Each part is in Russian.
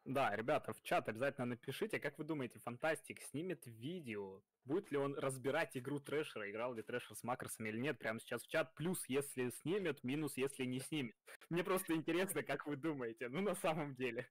Да, ребята, в чат обязательно напишите, как вы думаете, Фантастик снимет видео? Будет ли он разбирать игру Трэшера, играл ли Трэшер с макросами или нет, прямо сейчас в чат. Плюс, если снимет, минус, если не снимет. Мне просто интересно, как вы думаете, ну на самом деле.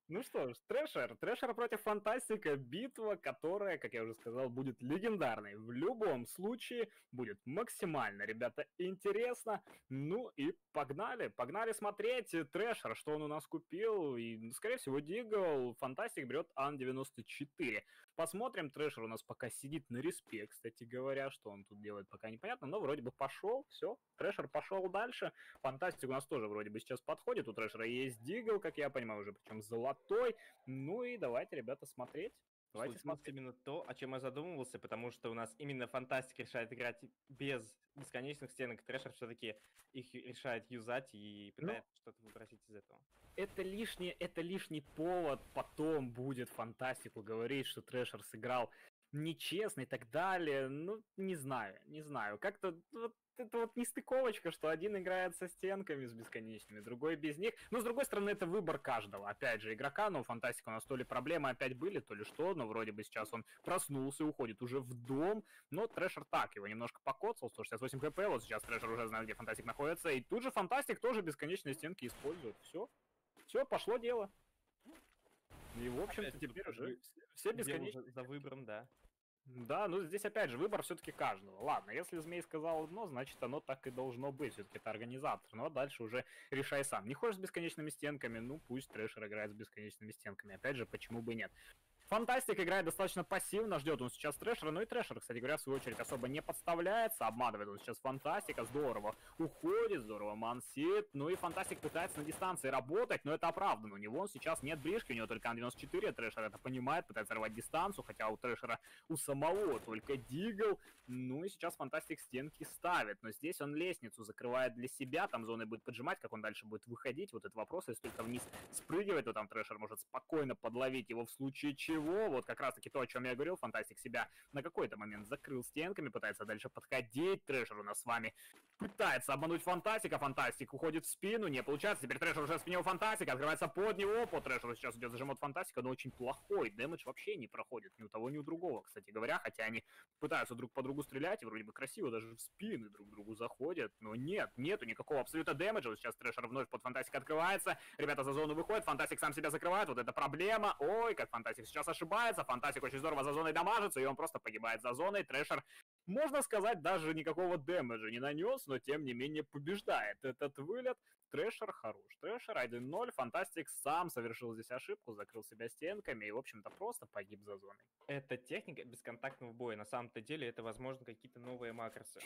Ну что ж, Трэшер против Фантастика, битва, которая, как я уже сказал, будет легендарной. В любом случае будет максимально, ребята, интересно. Ну и погнали смотреть Трэшер, что он у нас купил. И, скорее всего, Дигл, Фантастик берет Ан-94. Посмотрим, Трэшер у нас пока сидит на респе, кстати говоря, что он тут делает, пока непонятно, но вроде бы пошел, все, Трэшер пошел дальше. Фантастик у нас тоже вроде бы сейчас подходит. У Трэшера есть Дигл, как я понимаю, уже причем золотой. Ну и давайте, ребята, смотреть. Давайте Случилось смотреть. именно то, о чем я задумывался, потому что у нас именно Фантастик решает играть без бесконечных стенок. Трэшер все-таки их решает юзать и пытается что-то выбросить из этого. Это лишний повод потом будет Фантастику говорить, что Трэшер сыграл нечестно и так далее. Ну, не знаю. Как-то вот это вот нестыковочка, что один играет со стенками с бесконечными, другой без них. Но, с другой стороны, это выбор каждого. Опять же, игрока, но у Фантастика у нас то ли проблемы опять были, то ли что, но вроде бы сейчас он проснулся, уходит уже в дом. Но Трэшер так, его немножко покоцал, 168 хп, вот сейчас Трэшер уже знает, где Фантастик находится. И тут же Фантастик тоже бесконечные стенки использует. Все, пошло дело. И, в общем-то, теперь уже все бесконечные. За выбором, да. Да, ну здесь опять же выбор все-таки каждого. Ладно, если Змей сказал одно, значит оно так и должно быть. Все-таки это организатор. Но дальше уже решай сам. Не хочешь с бесконечными стенками, ну пусть Трэшер играет с бесконечными стенками. Опять же, почему бы и нет. Фантастик играет достаточно пассивно, ждет он сейчас Трэшера, ну и Трэшер, кстати говоря, в свою очередь особо не подставляется, обманывает он сейчас Фантастика, здорово уходит, здорово мансит, ну и Фантастик пытается на дистанции работать, но это оправдано, у него сейчас нет ближки, у него только Ан-94, Трэшер это понимает, пытается рвать дистанцию, хотя у Трэшера у самого только Дигл, ну и сейчас Фантастик стенки ставит, но здесь он лестницу закрывает для себя, там зоны будет поджимать, как он дальше будет выходить, вот этот вопрос, если только вниз спрыгивает, то там Трэшер может спокойно подловить его в случае чего. Вот как раз таки то, о чем я говорил, Фантастик себя на какой-то момент закрыл стенками, пытается дальше подходить, Трэшер у нас с вами пытается обмануть Фантастика, Фантастик уходит в спину, не получается, теперь Трэшер уже в спине у Фантастика, открывается под него, по Трэшеру сейчас идет зажим от Фантастика, но очень плохой, дэмэдж вообще не проходит ни у того, ни у другого, кстати говоря, хотя они пытаются друг по другу стрелять, и вроде бы красиво даже в спины друг другу заходят, но нету никакого абсолютно дэмэджа, вот сейчас Трэшер вновь под Фантастик открывается, ребята за зону выходят, Фантастик сам себя закрывает, вот это проблема, ой, как Фантастик сейчас ошибается, Фантастик очень здорово за зоной дамажится, и он просто погибает за зоной, Трэшер, можно сказать, даже никакого дэмэджа не нанес, но тем не менее побеждает этот вылет. Трэшер хорош. Трэшер 1-0. Фантастик сам совершил здесь ошибку, закрыл себя стенками и, в общем-то, просто погиб за зоной. Это техника бесконтактного боя. На самом-то деле это, возможно, какие-то новые макросы.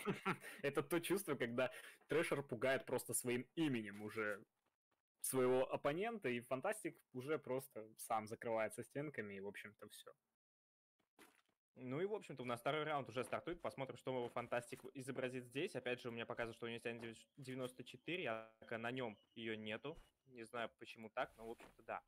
Это то чувство, когда Трэшер пугает просто своим именем уже своего оппонента, и Фантастик уже просто сам закрывается стенками, и, в общем-то, все. Ну и, в общем-то, у нас второй раунд уже стартует. Посмотрим, что Фантастик изобразит здесь. Опять же, у меня показывает, что у него есть 94, а на нем ее нету. Не знаю, почему так, но, в общем-то, да.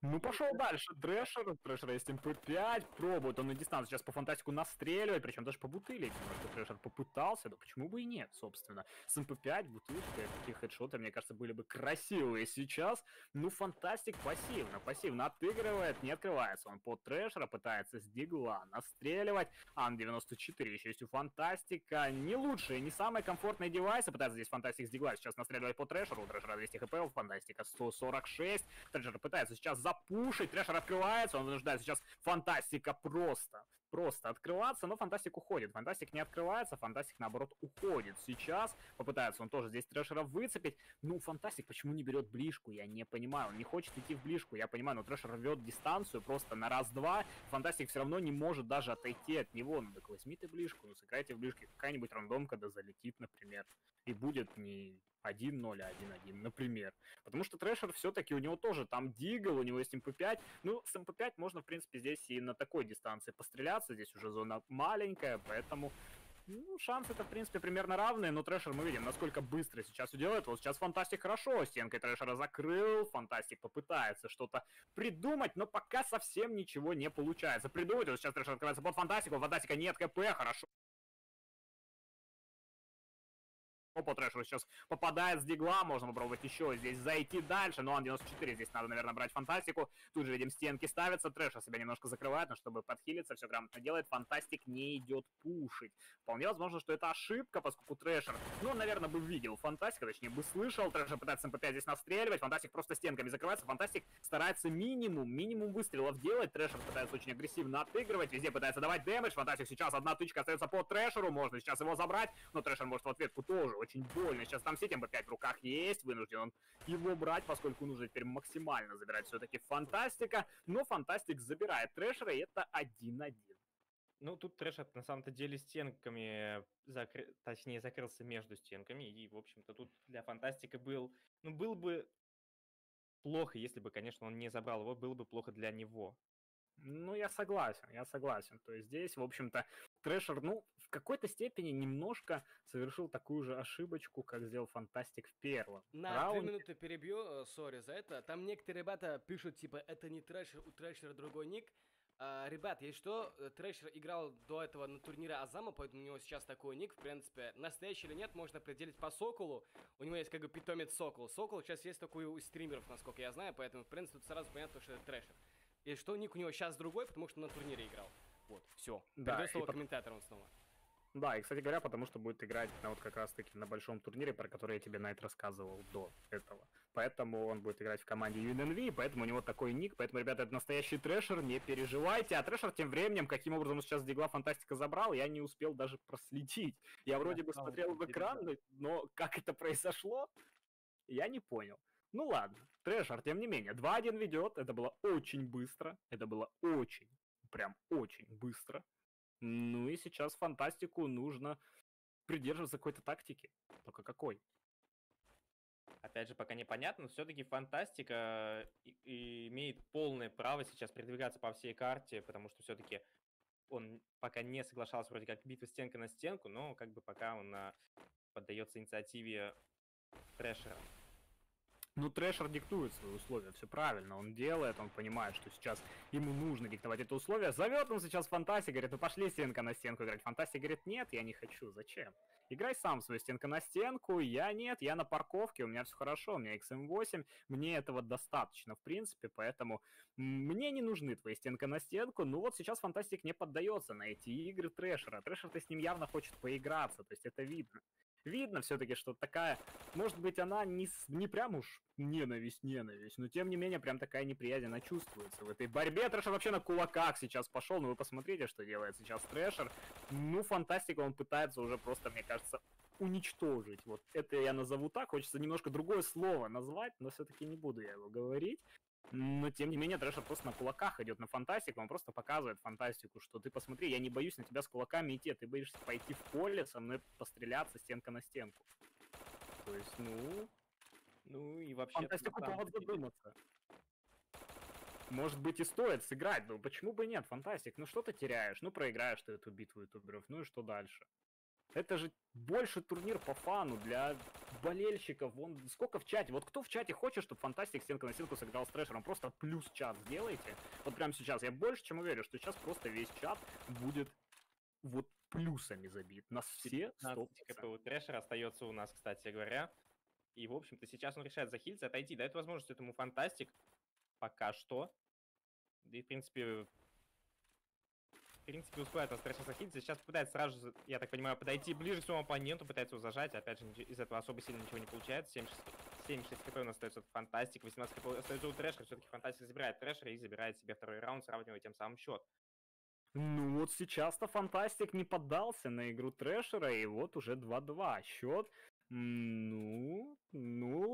Ну, пошел дальше Трэшер. Трэшер есть МП5. Пробует он на дистанцию сейчас по Фантастику настреливать. Причем даже по бутыле. Немножко Трэшер попытался. Да почему бы и нет, собственно. С МП5, бутылкой, такие хедшоты, мне кажется, были бы красивые сейчас. Ну, Фантастик пассивно отыгрывает. Не открывается он под Трэшера. Пытается с Дигла настреливать. Ан-94 еще есть у Фантастика. Не лучшие, не самые комфортные девайсы. Пытается здесь Фантастик с Дигла сейчас настреливать по Трэшеру. У Трэшера 200 хп, у Фантастика 146. Трэшер пытается сейчас запушить, Трэшер открывается, он вынуждает сейчас Фантастика просто открываться, но Фантастик уходит, Фантастик не открывается, Фантастик наоборот уходит сейчас, попытается он тоже здесь Трэшера выцепить, ну Фантастик почему не берет ближку, я не понимаю, он не хочет идти в ближку, я понимаю, но Трэшер рвет дистанцию просто на раз-два, Фантастик все равно не может даже отойти от него, ну так возьми ты ближку, ну сыграйте в ближке, какая-нибудь рандомка да залетит, например, и будет не 1-0, а 1-1, например. Потому что Трэшер все-таки у него тоже там Дигл, у него есть МП5. Ну, с МП5 можно, в принципе, здесь и на такой дистанции постреляться. Здесь уже зона маленькая, поэтому ну, шансы-то, в принципе, примерно равные. Но Трэшер мы видим, насколько быстро сейчас все делает. Вот сейчас Фантастик хорошо стенкой Трэшера закрыл. Фантастик попытается что-то придумать, но пока совсем ничего не получается. Придумать, вот сейчас Трэшер открывается под Фантастику. У Фантастика нет КП, хорошо. По Трэшеру сейчас попадает с дигла, можно попробовать еще здесь зайти дальше, но он 94, здесь надо, наверное, брать фантастику. Тут же видим, стенки ставятся, Трэшер себя немножко закрывает, но чтобы подхилиться, все грамотно делает, фантастик не идет пушить. Вполне возможно, что это ошибка, поскольку Трэшер, ну, он, наверное, бы видел фантастика, точнее, бы слышал, Трэшер пытается МП5 здесь настреливать, фантастик просто стенками закрывается, фантастик старается минимум выстрелов делать, Трэшер пытается очень агрессивно отыгрывать, везде пытается давать дэмэдж, фантастик сейчас одна тычка остается по Трэшеру, можно сейчас его забрать, но Трэшер может в ответку тоже очень больно. Сейчас там сеть МП5 в руках есть, вынужден он его брать, поскольку нужно теперь максимально забирать все-таки фантастика. Но фантастик забирает Трэшера, и это 1-1. Ну, тут Трэшер на самом-то деле стенками, точнее, закрылся между стенками, и, в общем-то, тут для фантастика был бы плохо, если бы, конечно, он не забрал его, было бы плохо для него. Ну, я согласен. То есть здесь, в общем-то, Трэшер, ну, в какой-то степени немножко совершил такую же ошибочку, как сделал Фантастик в первом На 3 минуты перебью, сори за это. Там некоторые ребята пишут, типа, это не Трэшер, у Трэшера другой ник. Ребят, есть что, Трэшер играл до этого на турнире Азама, поэтому у него сейчас такой ник, в принципе, настоящий или нет, можно определить по Соколу. У него есть как бы питомец Сокол. Сокол сейчас есть такой у стримеров, насколько я знаю, поэтому, в принципе, тут сразу понятно, что это Трэшер. И что ник у него сейчас другой, потому что на турнире играл. Вот, все. Да, передаю слово комментаторам снова. Да, и, кстати говоря, потому что будет играть на вот как раз-таки на большом турнире, про который я тебе, Найт, рассказывал до этого. Поэтому он будет играть в команде UNLV, поэтому у него такой ник. Поэтому, ребята, это настоящий Трэшер, не переживайте. А Трэшер тем временем, каким образом он сейчас дигла фантастика забрал, я не успел даже проследить. Я вроде бы смотрел в экран, но как это произошло, я не понял. Ну ладно, Трэшер, тем не менее, 2-1 ведет, это было очень быстро, это было очень, прям очень быстро. Ну и сейчас фантастику нужно придерживаться какой-то тактики. Только какой? Опять же, пока непонятно, но все-таки фантастика имеет полное право сейчас передвигаться по всей карте, потому что все-таки он пока не соглашался вроде как битва стенка на стенку, но как бы пока он поддается инициативе Трэшера. Ну, Трэшер диктует свои условия, все правильно, он делает, он понимает, что сейчас ему нужно диктовать это условие. Зовет он сейчас Фантастик, говорит, ну пошли стенка на стенку играть. Фантастик говорит, нет, я не хочу, зачем? Играй сам свою стенку на стенку, я нет, я на парковке, у меня все хорошо, у меня XM8, мне этого достаточно, в принципе, поэтому мне не нужны твои стенка на стенку. Ну вот сейчас Фантастик не поддается на эти игры Трэшера. Трэшер-то с ним явно хочет поиграться, то есть это видно. Видно все-таки, что такая, может быть, она не прям уж ненависть, но тем не менее, прям такая неприязнь, она чувствуется в этой борьбе. Трэшер вообще на кулаках сейчас пошел, ну вы посмотрите, что делает сейчас Трэшер. Ну, Фантастика, он пытается уже просто, мне кажется, уничтожить. Вот это я назову так, хочется немножко другое слово назвать, но все-таки не буду я его говорить. Но, тем не менее, Трэшер просто на кулаках идет на Фантастику, он просто показывает Фантастику, что ты посмотри, я не боюсь на тебя с кулаками идти, ты боишься пойти в поле, со мной постреляться стенка на стенку. То есть, ну и вообще... Фантастику повод задуматься. Может быть и стоит сыграть, но почему бы и нет, Фантастик, ну что ты теряешь, ну проиграешь ты эту битву ютуберов, ну и что дальше? Это же больше турнир по фану для болельщиков. Вон сколько в чате. Вот кто в чате хочет, чтобы Фантастик стенка на стенку сыграл с Трэшером, просто плюс чат сделайте. Вот прямо сейчас. Я больше чем уверен, что сейчас просто весь чат будет вот плюсами забит. Нас все 100%. КП Трэшера остается у нас, кстати говоря. И, в общем-то, сейчас он решает захилиться, отойти. Дает возможность этому Фантастик пока что. Да и, в принципе, успевает нас Трэшер захилиться. Сейчас пытается сразу же, я так понимаю, подойти ближе к своему оппоненту, пытается его зажать. Опять же, из этого особо сильно ничего не получается. 7-6 хп у нас остается от Фантастик, 18 хп остается у Трэшера. Все-таки Фантастик забирает Трэшера и забирает себе второй раунд, сравнивая тем самым счет. Ну вот сейчас-то Фантастик не поддался на игру Трэшера, и вот уже 2-2 счет. Ну,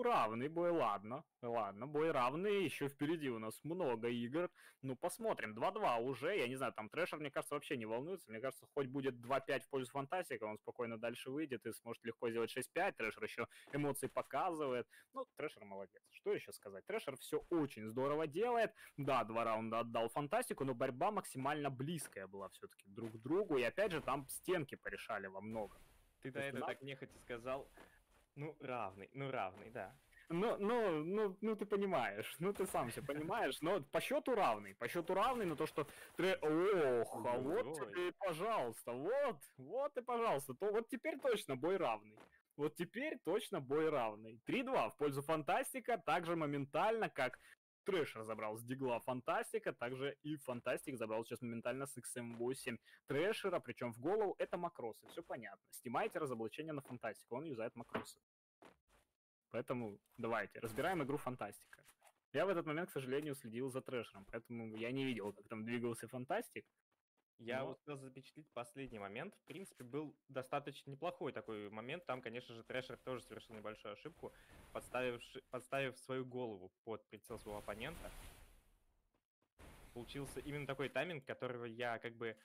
равный бой, ладно, бой равный, еще впереди у нас много игр, ну, посмотрим, 2-2 уже, я не знаю, там Трэшер, мне кажется, вообще не волнуется, мне кажется, хоть будет 2-5 в пользу Фантастика, он спокойно дальше выйдет и сможет легко сделать 6-5, Трэшер еще эмоции показывает, ну, Трэшер молодец, что еще сказать, Трэшер все очень здорово делает, да, 2 раунда отдал Фантастику, но борьба максимально близкая была все-таки друг к другу, и опять же, там стенки порешали во многом. Ты до этого так нехотя сказал, ну, равный, да. Ну, ты понимаешь, ну, ты сам все понимаешь, но по счету равный, но то, что... Ох, а вот тебе, пожалуйста, вот и, пожалуйста, то вот теперь точно бой равный. Вот теперь точно бой равный. 3-2 в пользу Фантастика, также моментально, как Трэшер забрал с Дигла Фантастика, также и Фантастик забрал сейчас моментально с XM8 Трэшера, причем в голову это макросы, все понятно. Снимайте разоблачение на Фантастику, он юзает макросы. Поэтому давайте, разбираем игру Фантастика. Я в этот момент, к сожалению, следил за Трэшером, поэтому я не видел, как там двигался Фантастик. Я Но- успел запечатлеть последний момент. В принципе, был достаточно неплохой такой момент. Там, конечно же, Трэшер тоже совершил небольшую ошибку, подставив свою голову под прицел своего оппонента. Получился именно такой тайминг, которого я как бы...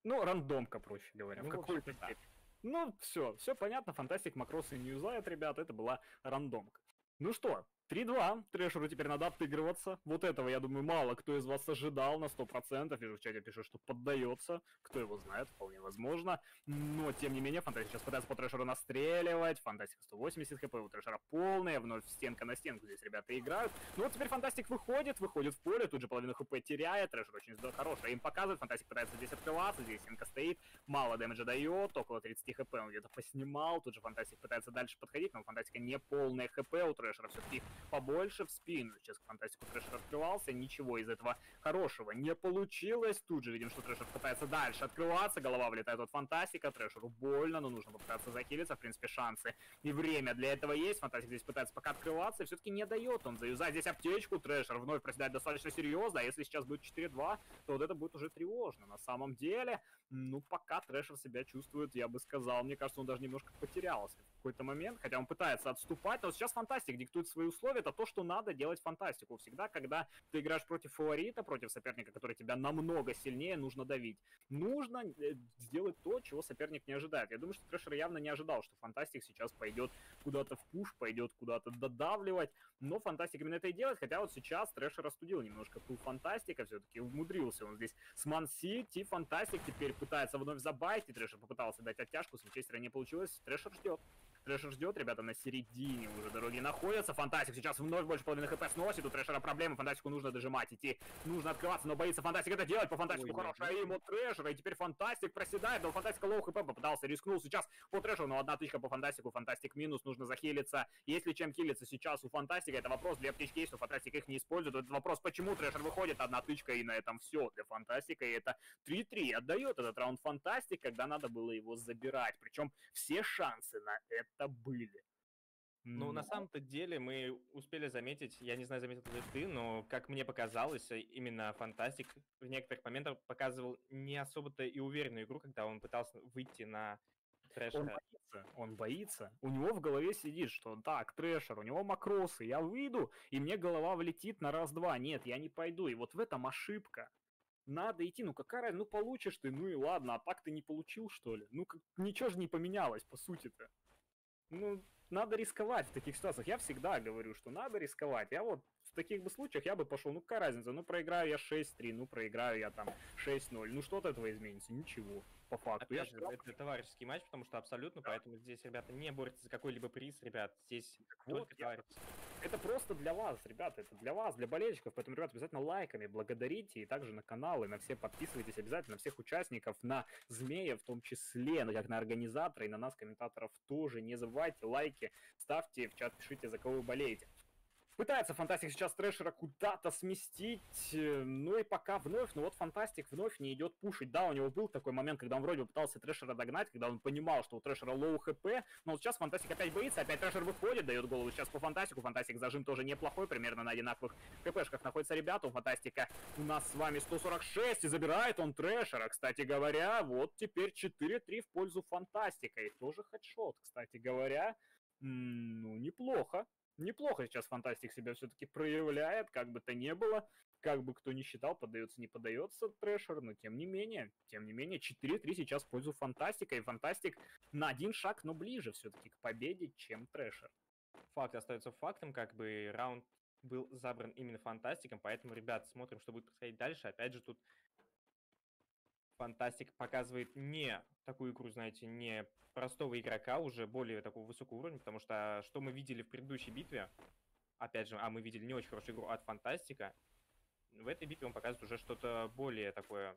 Ну, рандомка, проще говоря, Ну, в в какой-то общем-то, да. степени. Ну, все понятно, Фантастик макросы не юзает, ребята, это была рандомка. Ну что, 3-2, Трэшеру теперь надо отыгрываться. Вот этого, я думаю, мало кто из вас ожидал на 100%. Вижу, в чате пишут, что поддается. Кто его знает, вполне возможно. Но, тем не менее, Фантастик сейчас пытается по Трэшеру настреливать. Фантастик 180 хп, у Трэшера полная. Вновь стенка на стенку здесь ребята играют. Ну вот теперь Фантастик выходит в поле, тут же половину хп теряет. Трэшер очень хороший им показывает. Фантастик пытается здесь открываться, здесь стенка стоит. Мало дэмэджа дает, около 30 хп он где-то поснимал. Тут же Фантастик пытается дальше подходить, но у Фантастика не полное хп, у Трэшера все-таки побольше в спину. Сейчас к Фантастику Трэшер открывался, ничего из этого хорошего не получилось. Тут же видим, что Трэшер пытается дальше открываться, голова влетает от Фантастика, Трэшеру больно, но нужно попытаться захилиться, в принципе, шансы и время для этого есть. Фантастик здесь пытается пока открываться, и все-таки не дает он заюзать здесь аптечку. Трэшер вновь проседает достаточно серьезно, а если сейчас будет 4-2, то вот это будет уже тревожно. На самом деле, ну, пока Трэшер себя чувствует, я бы сказал, мне кажется, он даже немножко потерялся в какой-то момент, хотя он пытается отступать, но вот сейчас Фантастик диктует свои условия, это то, что надо делать Фантастику. Всегда, когда ты играешь против фаворита, против соперника, который тебя намного сильнее, нужно давить. Нужно сделать то, чего соперник не ожидает. Я думаю, что Трэшер явно не ожидал, что Фантастик сейчас пойдет куда-то в пуш, пойдет куда-то додавливать, но Фантастик именно это и делает, хотя вот сейчас Трэшер остудил немножко пул Фантастика, все-таки умудрился он здесь с Мансити, Фантастик теперь пытается вновь забайтить, Трэшер попытался дать оттяжку, с Винчестера не получилось, Трэшер ждет. Трэшер ждет, ребята на середине уже дороги находятся. Фантастик сейчас вновь больше половины хп сносит. У Трэшера проблемы, Фантастику нужно дожимать, идти. Нужно открываться, но боится Фантастик это делать. По Фантастику хорошая им от Трэшера. И теперь Фантастик проседает, но у Фантастика лоу хп попытался, рискнул сейчас по Трэшеру, но одна тычка по Фантастику. Фантастик минус, нужно захилиться. Если чем хилиться сейчас у Фантастика, это вопрос, две аптечки есть, но Фантастик их не использует. Это вопрос, почему Трэшер выходит, одна тычка и на этом все для Фантастика. И это 3-3. Отдает этот раунд Фантастик, когда надо было его забирать. Причем все шансы на это были. Ну, на самом-то деле мы успели заметить, я не знаю, заметил ли ты, но, как мне показалось, именно Фантастик в некоторых моментах показывал не особо-то и уверенную игру, когда он пытался выйти на Трэшера. Он боится. У него в голове сидит, что так, Трэшер, у него макросы, я выйду, и мне голова влетит на раз-два. Нет, я не пойду. И вот в этом ошибка. Надо идти, ну какая разница, ну получишь ты, ну и ладно, а так ты не получил, что ли? Ну ничего же не поменялось, по сути-то. Ну, надо рисковать в таких ситуациях. Я всегда говорю, что надо рисковать. Я вот в таких бы случаях я бы пошел, ну какая разница, ну проиграю я 6-3, ну проиграю я там 6-0. Ну что от этого изменится? Ничего, по факту. Опять же, это товарищеский матч, потому что абсолютно, поэтому здесь ребята не борются за какой-либо приз, ребят, здесь только товарищеский. Это просто для вас, ребята, это для вас, для болельщиков, поэтому, ребята, обязательно лайками благодарите, и также на каналы, на все подписывайтесь обязательно, на всех участников, на Змея в том числе, ну, как на организатора, и на нас, комментаторов, тоже. Не забывайте, лайки ставьте, в чат пишите, за кого вы болеете. Пытается Фантастик сейчас Трэшера куда-то сместить, ну и пока вновь, ну вот Фантастик вновь не идет пушить. Да, у него был такой момент, когда он вроде бы пытался Трэшера догнать, когда он понимал, что у Трэшера лоу хп, но вот сейчас Фантастик опять боится, опять Трэшер выходит, дает голову сейчас по Фантастику. Фантастик зажим тоже неплохой, примерно на одинаковых хпшках находятся ребята. У Фантастика у нас с вами 146, и забирает он Трэшера, кстати говоря. Вот теперь 4-3 в пользу Фантастика, и тоже хедшот, кстати говоря. Ну, неплохо. Неплохо сейчас Фантастик себя все-таки проявляет, как бы то ни было, как бы кто ни считал, поддается, не поддается Трэшер, но тем не менее 4-3 сейчас в пользу Фантастика, и Фантастик на один шаг, но ближе все-таки к победе, чем Трэшер. Факт остается фактом, как бы раунд был забран именно Фантастиком, поэтому, ребят, смотрим, что будет происходить дальше. Опять же, тут Фантастик показывает не такую игру, знаете, не простого игрока, уже более такого высокого уровня, потому что мы видели в предыдущей битве, опять же, мы видели не очень хорошую игру от Фантастика, в этой битве он показывает уже что-то более такое,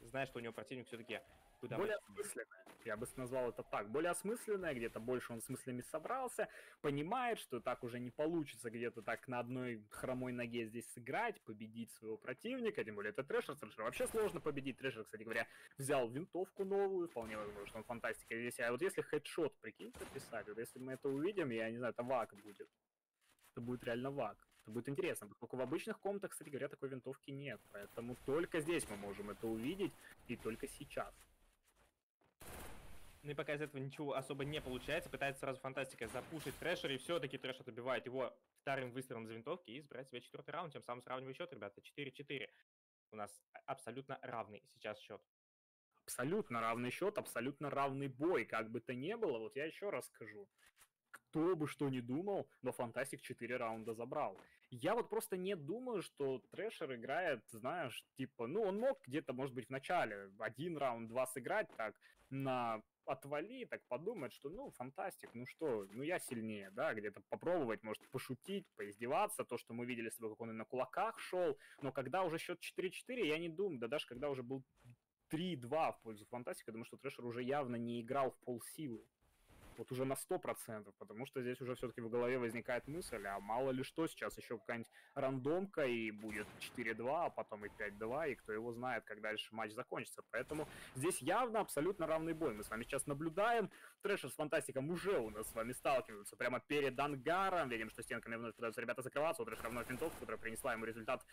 зная, что у него противник все-таки Куда более больше. осмысленное. Я бы назвал это так. Более осмысленное, где-то больше он с мыслями собрался, понимает, что так уже не получится где-то так на одной хромой ноге здесь сыграть, победить своего противника, тем более это Трэшер. Трэшер вообще сложно победить. Трэшер, кстати говоря, взял винтовку новую, вполне возможно, что он фантастика здесь. А вот если хедшот, прикинь, прописать, вот если мы это увидим, я не знаю, это вак будет. Это будет реально вак. Это будет интересно, поскольку в обычных комнатах, кстати говоря, такой винтовки нет. Поэтому только здесь мы можем это увидеть, и только сейчас. Ну и пока из этого ничего особо не получается, пытается сразу фантастика запушить Трэшера, и все-таки Трэшер добивает его вторым выстрелом из винтовки и забирает себе 4-й раунд, тем самым сравнивает счет, ребята, 4-4. У нас абсолютно равный сейчас счет. Абсолютно равный счет, абсолютно равный бой. Как бы то ни было, вот я еще раз скажу. Кто бы что ни думал, но Фантастик 4 раунда забрал. Я вот просто не думаю, что Трэшер играет, знаешь, типа, ну, он мог где-то, может быть, в начале один раунд, два сыграть так на отвали, так подумать, что, ну, Фантастик, ну что, ну я сильнее, да, где-то попробовать, может, пошутить, поиздеваться, то, что мы видели с тобой, как он и на кулаках шел, но когда уже счет 4-4, я не думаю, да даже когда уже был 3-2 в пользу Фантастика, думаю, что Трэшер уже явно не играл в полсилы. Вот уже на 100%, потому что здесь уже все-таки в голове возникает мысль, а мало ли что, сейчас еще какая-нибудь рандомка, и будет 4-2, а потом и 5-2, и кто его знает, как дальше матч закончится. Поэтому здесь явно абсолютно равный бой. Мы с вами сейчас наблюдаем, Трэшер с Фантастиком уже у нас с вами сталкиваются прямо перед ангаром, видим, что стенками вновь пытаются ребята закрываться, у Трэшера вновь винтовка, которая принесла ему результат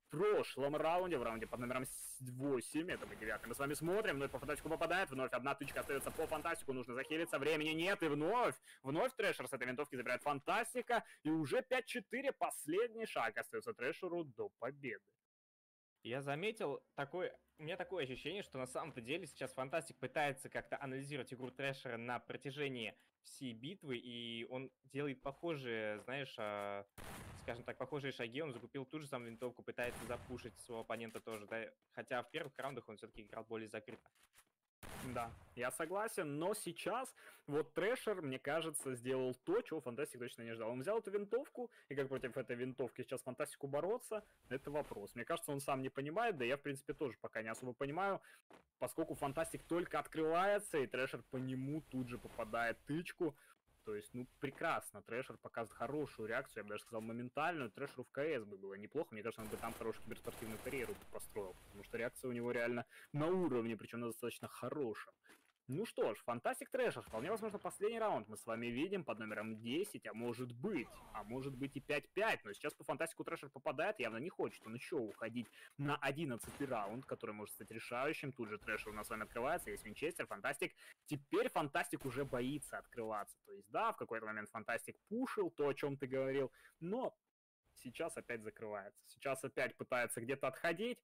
в прошлом раунде, в раунде под номером 8, это мы 9, мы с вами смотрим, вновь по фантастику попадает, вновь одна тычка остается по фантастику, нужно захилиться, времени нет, и вновь Трэшер с этой винтовки забирает фантастика, и уже 5-4, последний шаг остается Трэшеру до победы. Я заметил, у меня такое ощущение, что на самом-то деле сейчас Фантастик пытается как-то анализировать игру Трэшера на протяжении всей битвы, и он делает похожие, знаешь, скажем так, похожие шаги. Он закупил ту же самую винтовку, пытается запушить своего оппонента тоже, да, хотя в первых раундах он все-таки играл более закрыто. Да, я согласен, но сейчас вот Трэшер, мне кажется, сделал то, чего Фантастик точно не ждал. Он взял эту винтовку, и как против этой винтовки сейчас Фантастику бороться, это вопрос. Мне кажется, он сам не понимает, да я, в принципе, тоже пока не особо понимаю, поскольку Фантастик только открывается, и Трэшер по нему тут же попадает тычку. То есть, ну, прекрасно. Трэшер показывает хорошую реакцию, я бы даже сказал, моментальную. Трэшеру в КС бы было неплохо. Мне кажется, он бы там хорошую киберспортивную карьеру построил. Потому что реакция у него реально на уровне, причем на достаточно хорошем. Ну что ж, Фантастик Трэшер, вполне возможно, последний раунд мы с вами видим под номером 10, а может быть и 5-5, но сейчас по Фантастику Трэшер попадает, явно не хочет он еще уходить на 11-й раунд, который может стать решающим, тут же Трэшер у нас с вами открывается, есть Винчестер, Фантастик, теперь Фантастик уже боится открываться, то есть да, в какой-то момент Фантастик пушил то, о чем ты говорил, но сейчас опять закрывается, сейчас опять пытается где-то отходить,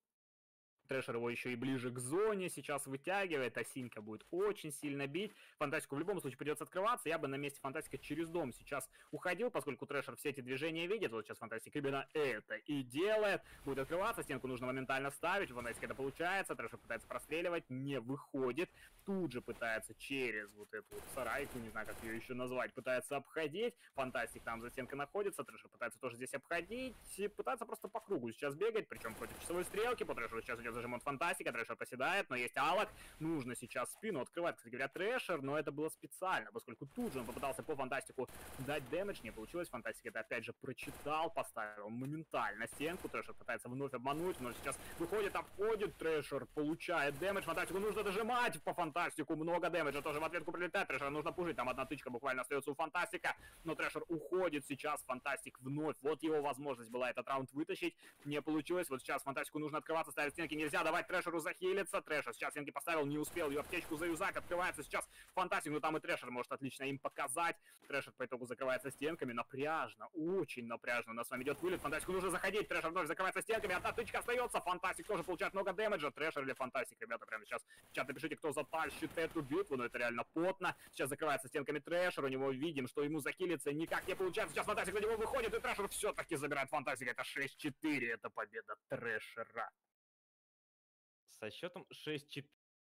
Трэшер его еще и ближе к зоне сейчас вытягивает, а Синька будет очень сильно бить. Фантастику в любом случае придется открываться. Я бы на месте Фантастика через дом сейчас уходил, поскольку Трэшер все эти движения видит. Вот сейчас Фантастик именно это и делает. Будет открываться, стенку нужно моментально ставить. У Фантастика это получается. Трэшер пытается простреливать, не выходит. Тут же пытается через вот эту вот сарайку, не знаю, как ее еще назвать, пытается обходить. Фантастик там за стенкой находится. Трэшер пытается тоже здесь обходить. И пытается просто по кругу сейчас бегать, причем против часовой стрелки. По Трэшеру сейчас идет зажим от Фантастика, Трэшер поседает, но есть Алак, нужно сейчас спину открывать, кстати говоря, Трэшер, но это было специально, поскольку тут же он попытался по Фантастику дать дэмэдж, не получилось, Фантастик это опять же прочитал, поставил моментально стенку, Трэшер пытается вновь обмануть, но сейчас выходит, обходит, Трэшер получает дэмэдж, Фантастику нужно дожимать, по Фантастику много дэмэджа, тоже в ответку прилетает, Трэшера нужно пушить, там одна тычка буквально остается у Фантастика, но Трэшер уходит сейчас, Фантастик вновь, вот его возможность была этот раунд вытащить, не получилось, вот сейчас Фантастику нужно открываться, ставить стенки нельзя, давать Трэшеру захилиться, Трэшер сейчас стенки поставил, не успел, ее аптечку заюзать, открывается сейчас Фантастик, но там и Трэшер может отлично им показать, Трэшер по итогу закрывается стенками, напряжно, очень напряжно, у нас с вами идет вылет, Фантастику нужно заходить, Трэшер вновь закрывается стенками, одна тычка остается, Фантастик тоже получает много дэмэджа, Трэшер или Фантастик, ребята, прямо сейчас в чат напишите, кто затащит эту битву, но это реально потно, сейчас закрывается стенками Трэшер, у него видим, что ему захилиться никак не получается, сейчас Фантастик на него выходит, и Трэшер все-таки забирает Фантастик, это 6-4, это победа Трэшера. Со счетом 6-4